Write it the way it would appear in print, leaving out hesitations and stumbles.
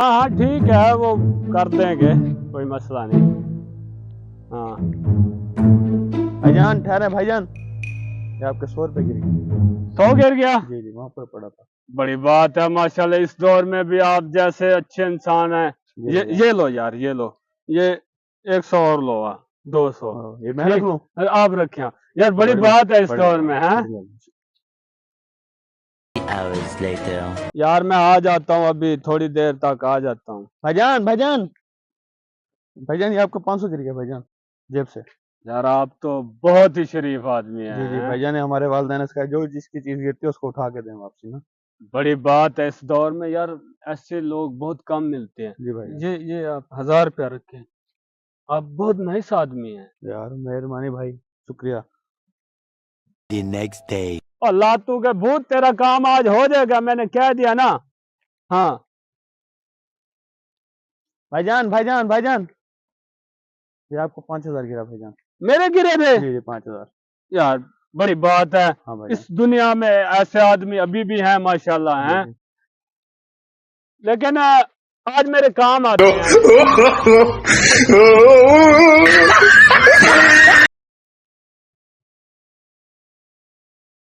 ہاں ہاں ٹھیک ہے، وہ کر دیں گے، کوئی مسئلہ نہیں۔ ہاں بھائی جان ٹھہرے بھائی جان، یہ آپ کے 100 روپے گر گئے۔ 100 گر گیا؟ جی جی وہاں پر پڑا تھا۔ بڑی بات ہے ماشاءاللہ، اس دور میں بھی آپ جیسے اچھے انسان ہیں۔ یہ لو یار، یہ لو، یہ 100 اور لو، 200 یہ میں رکھ لوں؟ آپ رکھیں یار، بڑی بات ہے اس دور میں ہے۔ یار میں آ جاتا ہوں، ابھی تھوڑی دیر تک آ جاتا ہوں۔ بھائی جان بھائی جان بھائی جان، یہ آپ کو 500 گر گیا بھائی جان جیب سے۔ یار آپ تو بہت ہی شریف آدمی ہیں۔ جی جی بھائی جان، ہمارے والدین اس کا جو جس کی چیز گرتی ہے اس کو اٹھا کے دیں واپسی نا۔ بڑی بات ہے اس دور میں یار، ایسے لوگ بہت کم ملتے ہیں۔ جی بھائی یہ آپ 1000 روپیہ رکھیں، آپ بہت نائس آدمی ہیں یار، مہربانی بھائی، شکریہ۔ The next day. اور لاتو کے بھوت، تیرا کام آج ہو جائے گا، میں نے کہہ دیا نا۔ ہاں بھائی جان بھائی جان بھائی جان، یہ آپ کو 5000 گرا بھائی جان۔ میرے گرے تھے؟ جی جی 5000۔ یار بڑی بات ہے، ہاں بھائی اس دنیا میں ایسے آدمی ابھی بھی ہیں ماشاءاللہ ہیں، جان۔ لیکن آج میرے کام آتے ہیں۔